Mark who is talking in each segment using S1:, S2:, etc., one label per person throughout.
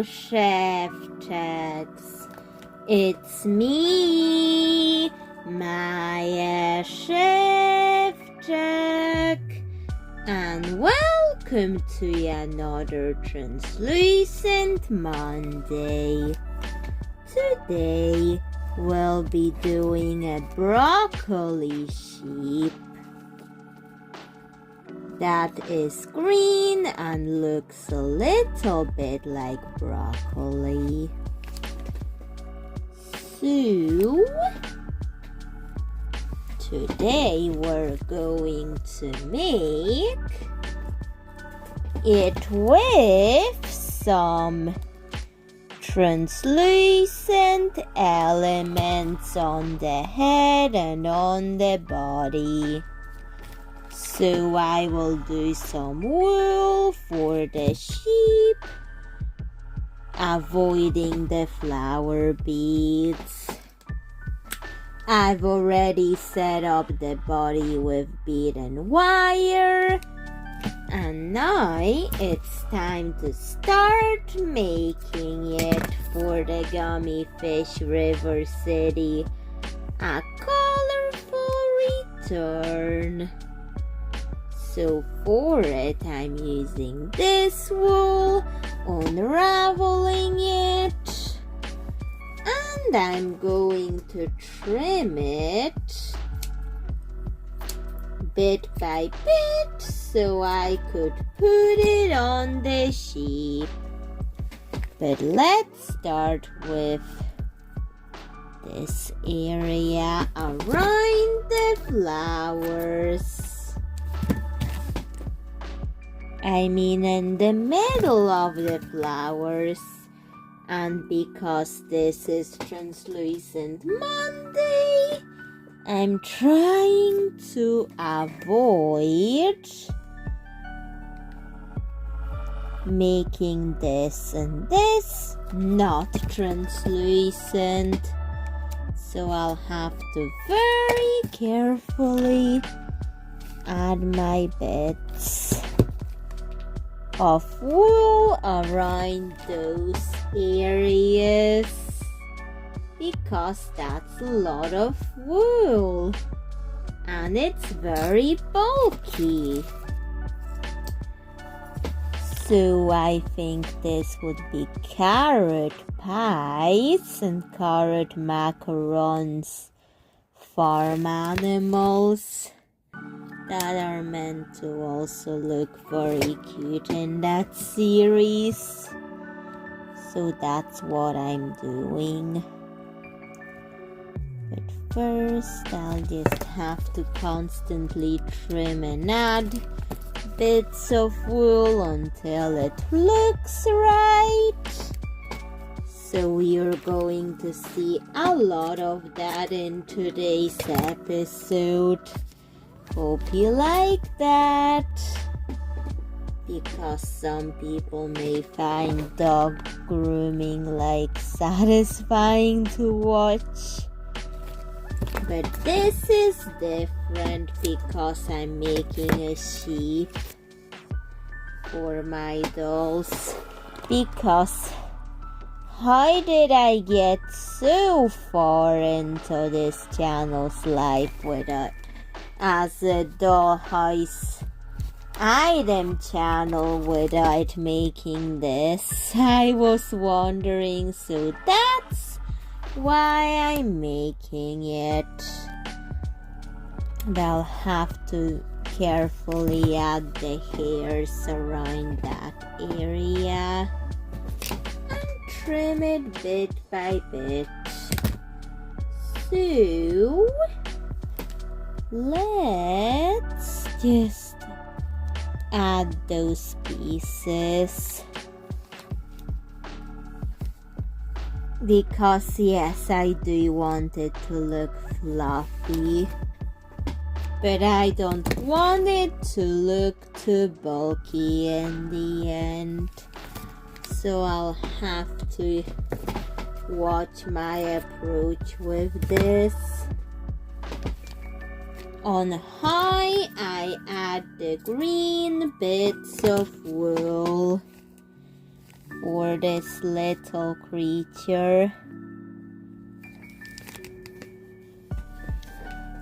S1: Chef Tex. It's me, Maya Chef Jack, and welcome to another Translucent Monday. Today, we'll be doing a broccoli sheep that is green and looks a little bit like broccoli. So, today we're going to make it with some translucent elements on the head and on the body. So I will do some wool for the sheep, avoiding the flower beads. I've already set up the body with bead and wire. And now it's time to start making it for the Gummy Fish River City a colorful return. So for it, I'm using this wool, unraveling it, and I'm going to trim it bit by bit so I could put it on the sheep. But let's start with this area around the flowers. I mean in the middle of the flowers. And because this is Translucent Monday, I'm trying to avoid making this and this not translucent. So I'll have to very carefully add my bits of wool around those areas because that's a lot of wool and it's very bulky. So I think this would be carrot pies and carrot macarons, farm animals that are meant to also look very cute in that series. So that's what I'm doing. But first I'll just have to constantly trim and add bits of wool until it looks right. So you're going to see a lot of that in today's episode. Hope you like that, because some people may find dog grooming like satisfying to watch. But this is different because I'm making a sheep for my dolls. Because how did I get so far into this channel's life without as a dollhouse item channel without making this? I was wondering, so that's why I'm making it. I'll have to carefully add the hairs around that area and trim it bit by bit. So let's just add those pieces. Because yes, I do want it to look fluffy, but I don't want it to look too bulky in the end. So I'll have to watch my approach with this. On high, I add the green bits of wool for for this little creature.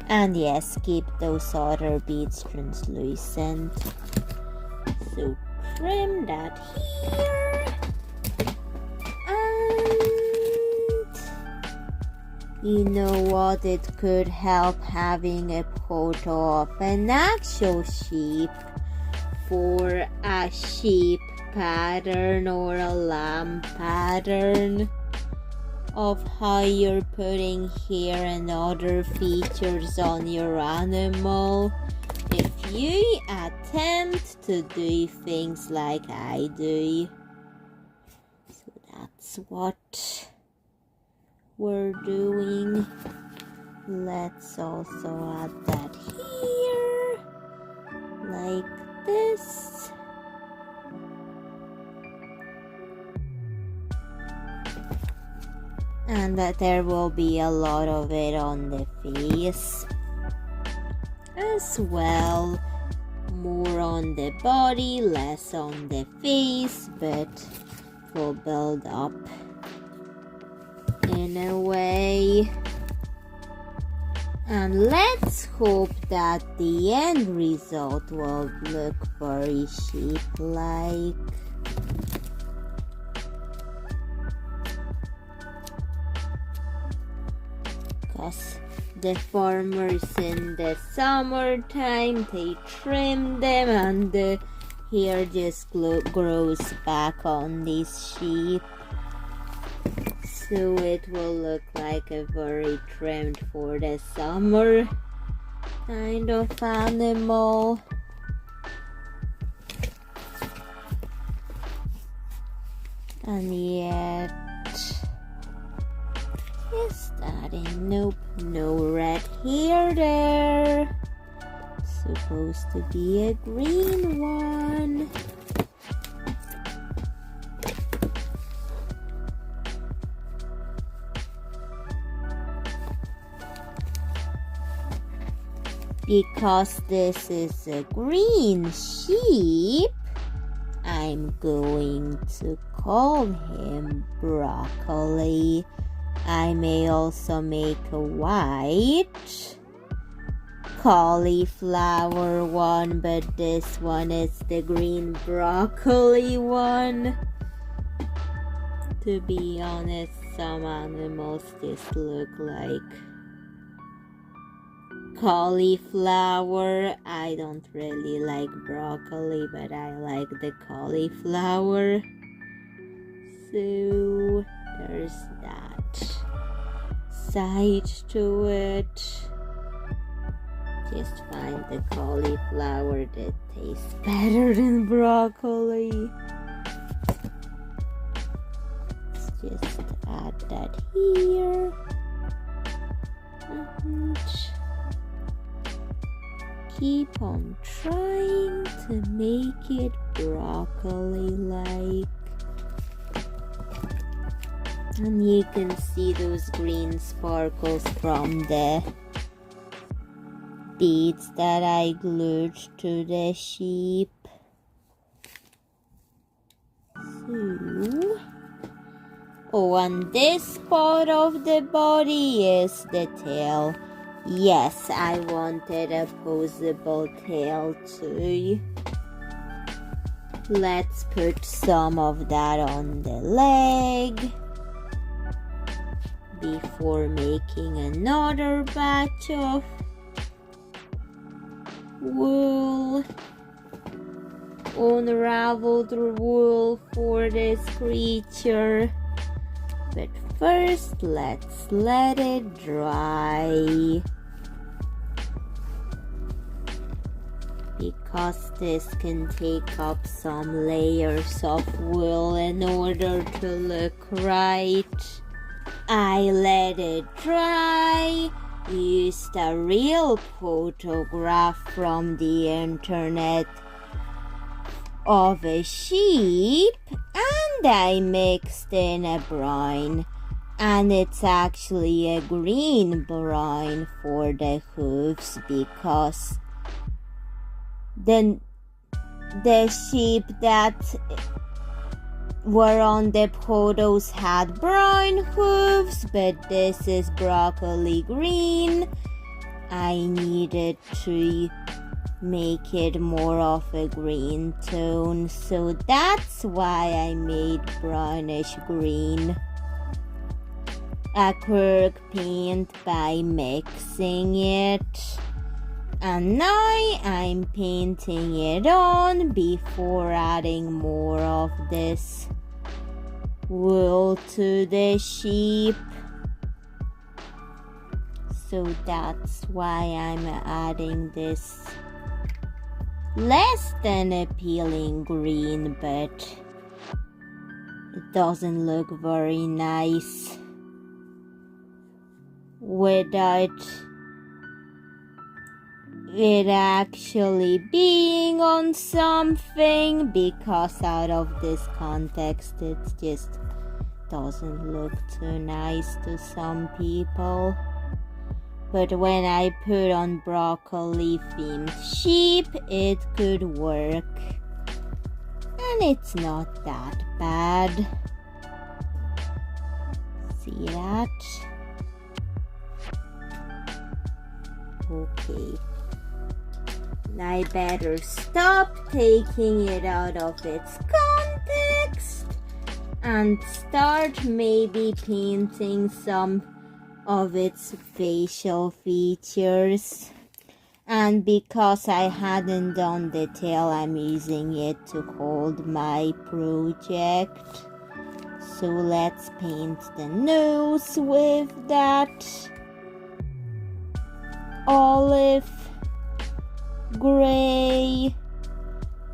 S1: And yes, keep those other beads translucent. So trim that here. And you know what? It could help having a photo of an actual sheep for a sheep pattern or a lamb pattern of how you're putting hair and other features on your animal. If you attempt to do things like I do. So that's what we're doing. Let's also add that here, like this. And that there will be a lot of it on the face as well. More on the body, less on the face, but it will build up in a way. And let's hope that the end result will look very sheep-like. Because the farmers in the summertime, they trim them and the hair just grows back on these sheep. So it will look like a very trimmed for the summer kind of animal. And yet, is that it? Nope, no red hair there. It's supposed to be a green one. Because this is a green sheep, I'm going to call him Broccoli. I may also make a white cauliflower one, but this one is the green broccoli one. To be honest, some animals just look like cauliflower. I don't really like broccoli, but I like the cauliflower. So there's that side to it. Just find the cauliflower that tastes better than broccoli. Let's just add that here. And keep on trying to make it broccoli-like. And you can see those green sparkles from the beads that I glued to the sheep. So, oh, and this part of the body is the tail. Yes, I wanted a posable tail too. Let's put some of that on the leg before making another batch of wool, unraveled wool for this creature. But first, let's let it dry. Because this can take up some layers of wool in order to look right. I let it dry, used a real photograph from the internet of a sheep, and I mixed in a brine, and it's actually a green brine for the hooves, because then the sheep that were on the photos had brown hooves, but this is broccoli green. I needed to make it more of a green tone, so that's why I made brownish green acrylic paint by mixing it. And now I'm painting it on before adding more of this wool to the sheep. So that's why I'm adding this less than appealing green, but it doesn't look very nice without it actually being on something, because out of this context it just doesn't look too nice to some people. But when I put on broccoli themed sheep, it could work, and it's not that bad. See that? Okay. I better stop taking it out of its context and start maybe painting some of its facial features. And because I hadn't done the tail, I'm using it to hold my project. So let's paint the nose with that olive gray,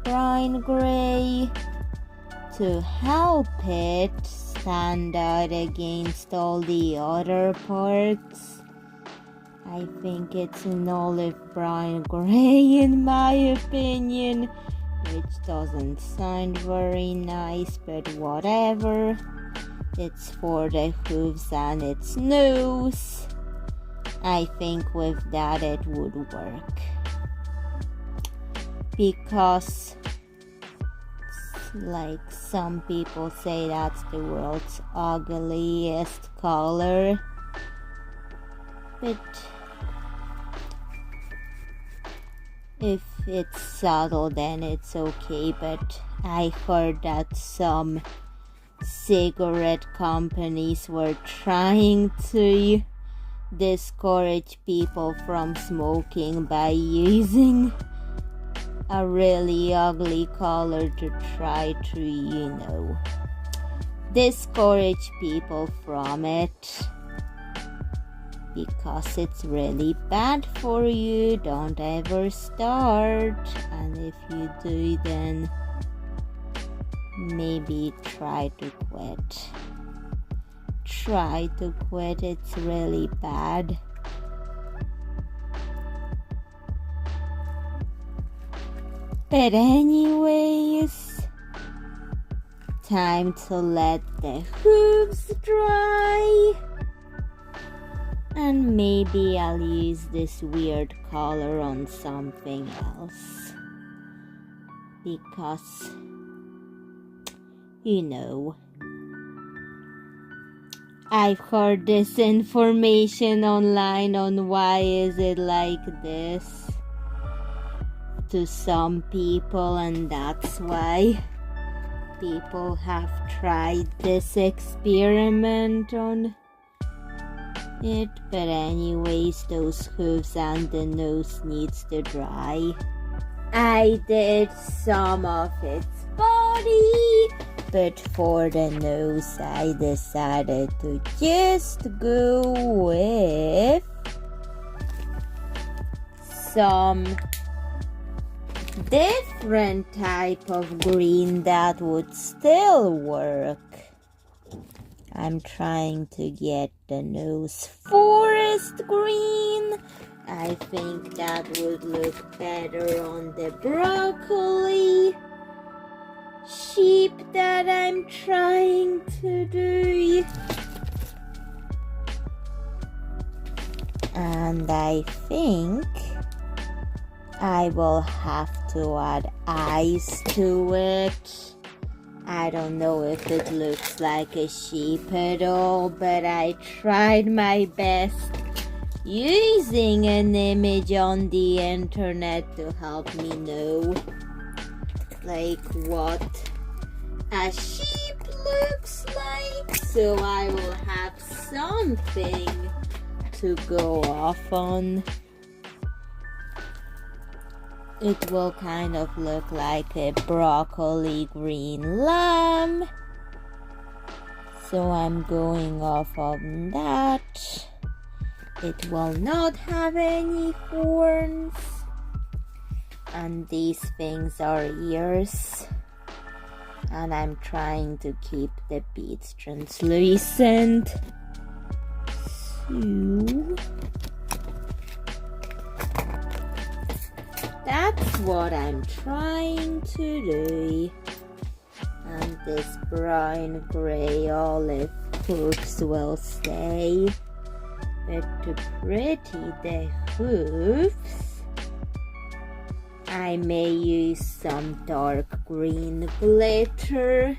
S1: brine gray, to help it stand out against all the other parts. I think it's an olive brown gray in my opinion, which doesn't sound very nice, but whatever. It's for the hooves and its nose. I think with that it would work, because like some people say that's the world's ugliest color, but if it's subtle then it's okay. But I heard that some cigarette companies were trying to discourage people from smoking by using a really ugly color to try to, discourage people from it, because it's really bad for you. Don't ever start, and if you do, then maybe try to quit. It's really bad. But anyways, time to let the hooves dry, and maybe I'll use this weird color on something else, because I've heard this information online on why is it like this to some people, and that's why people have tried this experiment on it. But anyways, those hooves and the nose needs to dry. I did some of its body, but for the nose I decided to just go with some different type of green that would still work. I'm trying to get the nose forest green. I think that would look better on the broccoli sheep that I'm trying to do. And I think I will have to add eyes to it. I don't know if it looks like a sheep at all, but I tried my best using an image on the internet to help me know like what a sheep looks like, so I will have something to go off on. It will kind of look like a broccoli green lamb, so I'm going off on that. It will not have any horns, and these things are ears, and I'm trying to keep the beads translucent. So that's what I'm trying to do. And this brown gray olive hooves will stay. But to pretty the hooves, I may use some dark green glitter.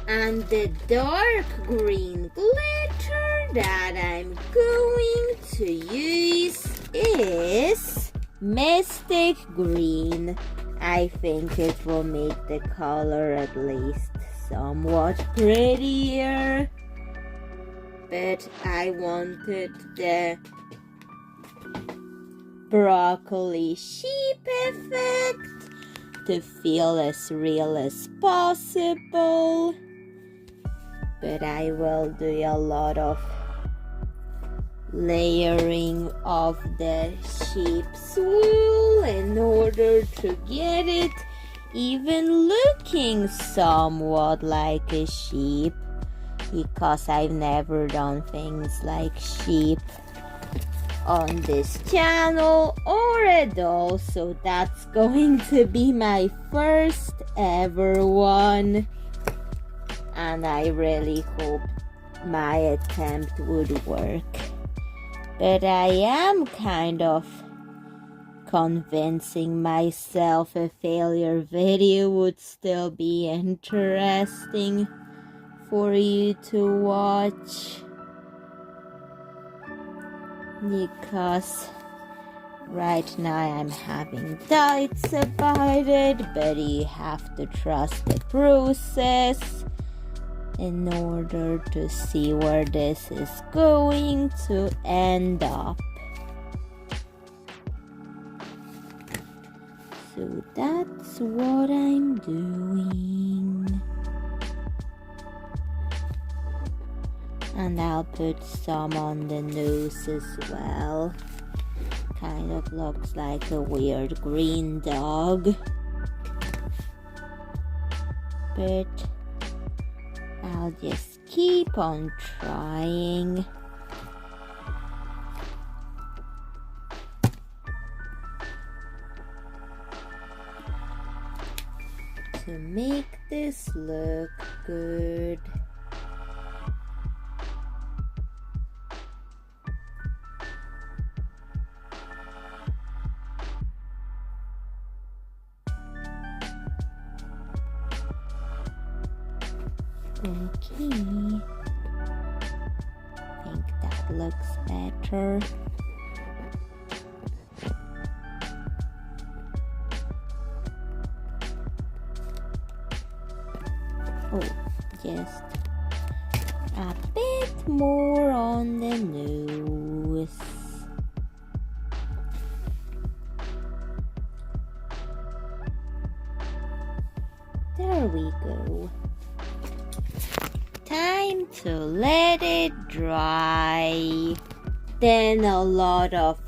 S1: And the dark green glitter that I'm going to use is Mystic Green. I think it will make the color at least somewhat prettier. But I wanted the broccoli sheep effect to feel as real as possible. But I will do a lot of layering of the sheep's wool in order to get it even looking somewhat like a sheep, because I've never done things like sheep on this channel or at all, so that's going to be my first ever one, and I really hope my attempt would work. But I am kind of convincing myself a failure video would still be interesting for you to watch, because right now I'm having doubts about it, but you have to trust the process in order to see where this is going to end up. So that's what I'm doing. And I'll put some on the nose as well. Kind of looks like a weird green dog. But I'll just keep on trying. To make this look good. Okay, I think that looks better. Oh, just a bit more on the nose. There we go. Time to let it dry. Then a lot of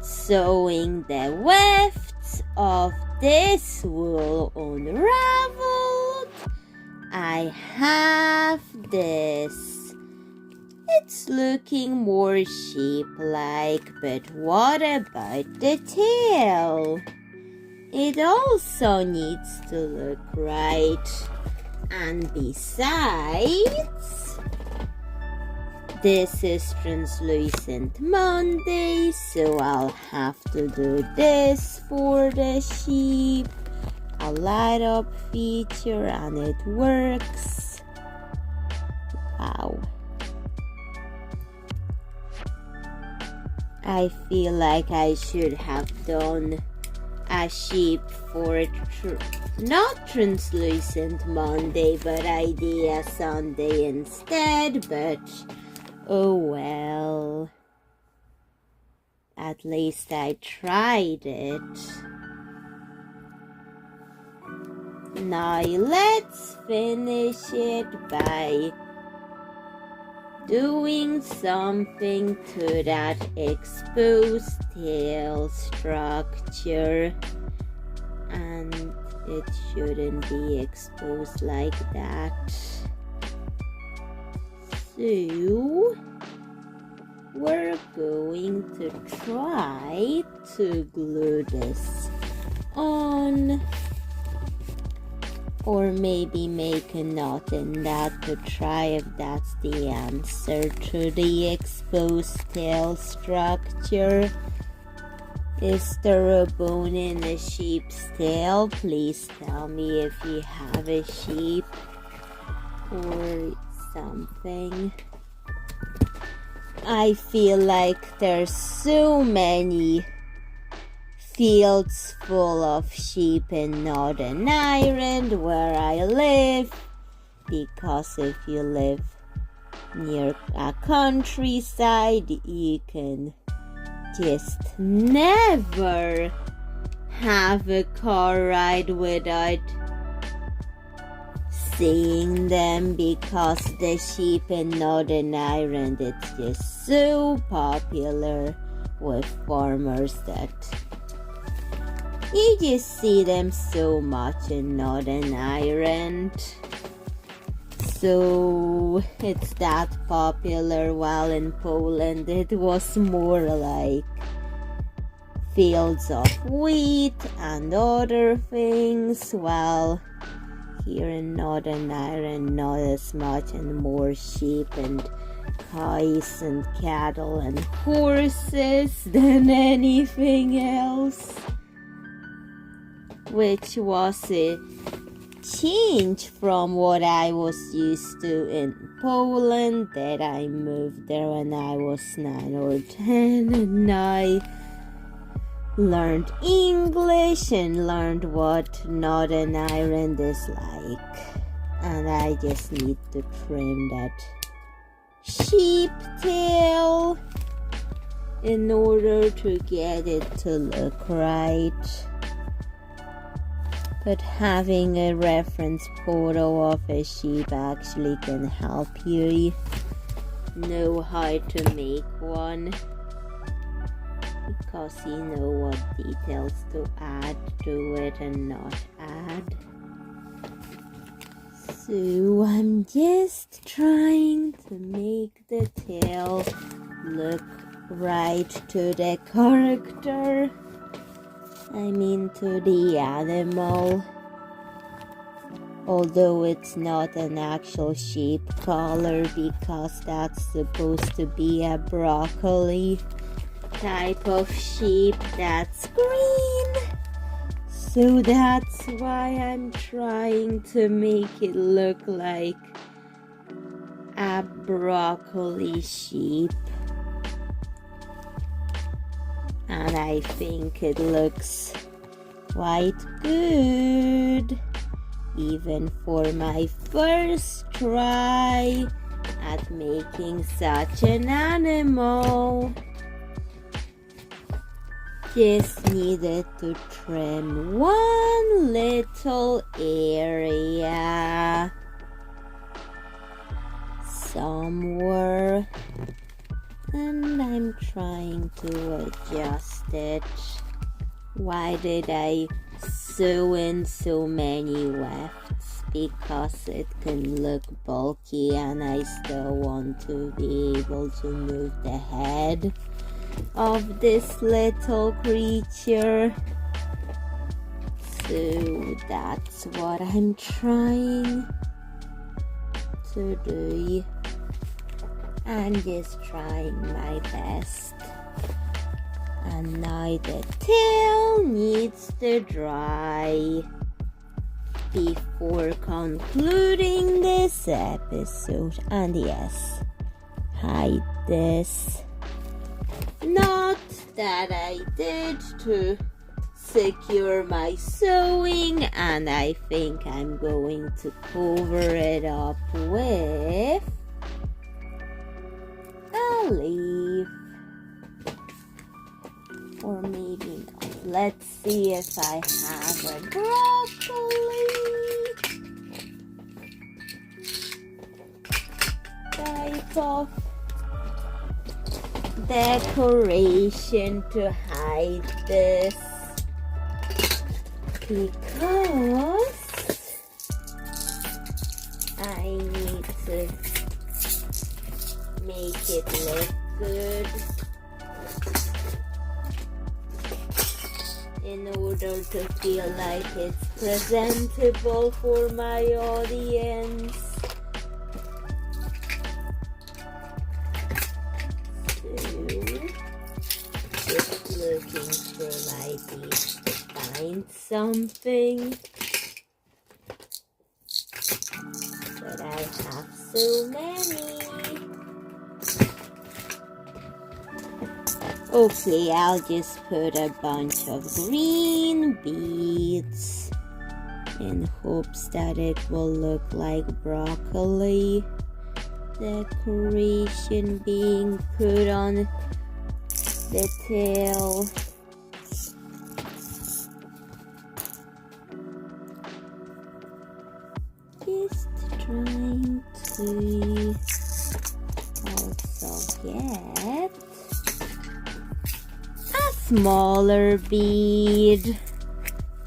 S1: sewing the wefts of this wool unraveled. I have this. It's looking more sheep-like, but what about the tail? It also needs to look right. And besides, this is Translucent Monday, so I'll have to do this for the sheep. A light up feature and it works. Wow. I feel like I should have done a sheep for not Translucent Monday but Idea Sunday instead, but oh well. At least I tried it. Now let's finish it by doing something to that exposed tail structure, and it shouldn't be exposed like that. So we're going to try to glue this on, or maybe make a knot in that to try if that's the answer to the exposed tail structure. Is there a bone in a sheep's tail? Please tell me if you have a sheep or something. I feel like there's so many fields full of sheep in Northern Ireland where I live, because if you live near a countryside you can just never have a car ride without seeing them, because the sheep in Northern Ireland, it's just so popular with farmers that you just see them so much in Northern Ireland. So it's that popular, while in Poland it was more like fields of wheat and other things, while here in Northern Ireland not as much, and more sheep and cows and cattle and horses than anything else, which was a change from what I was used to in Poland, that I moved there when I was 9 or 10, and I learned English and learned what Northern Ireland is like, and I just need to trim that sheep tail in order to get it to look right. But having a reference photo of a sheep actually can help you know how to make one, because you know what details to add to it and not add. So I'm just trying to make the tail look right to the character. I mean to the animal. Although it's not an actual sheep color, because that's supposed to be a broccoli type of sheep that's green. So that's why I'm trying to make it look like a broccoli sheep. And I think it looks quite good, even for my first try at making such an animal. Just needed to trim one little area somewhere, and I'm trying to adjust it. Why did I sew in so many wefts? Because it can look bulky and I still want to be able to move the head of this little creature. So that's what I'm trying to do. I'm just trying my best. And now the tail needs to dry. before concluding this episode. And yes, hide this. Not that I did to secure my sewing, and I think I'm going to cover it up with a leaf, or maybe not. Let's see if I have a broccoli type of decoration to hide this, because I need to make it look good in order to feel like it's presentable for my audience. Just looking for my piece to find something, but I have so many. Okay, I'll just put a bunch of green beads in hopes that it will look like broccoli decoration being put on the tail. Just trying to also get a smaller bead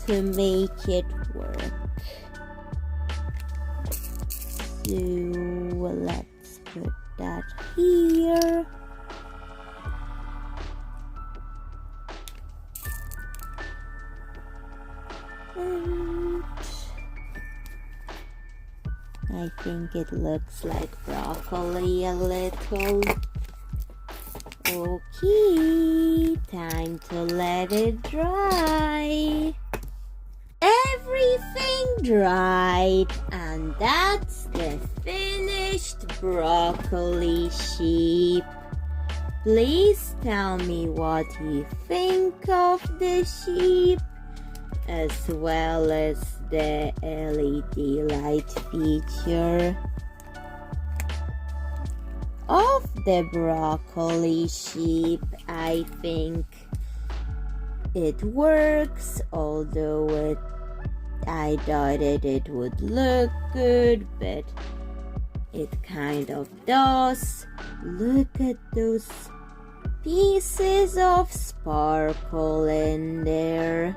S1: to make it work. So let's put that here. And I think it looks like broccoli a little. Okay, time to let it dry. Everything dried, and that's the finished broccoli sheep. Please tell me what you think of the sheep, as well as the LED light feature of the broccoli sheep. I think it works, although I doubted it would look good, but it kind of does. Look at those pieces of sparkle in there.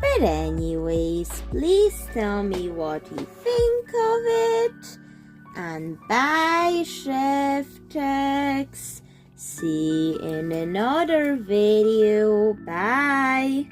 S1: But anyways, please tell me what you think of it. And bye, Chef Tex. See you in another video. Bye.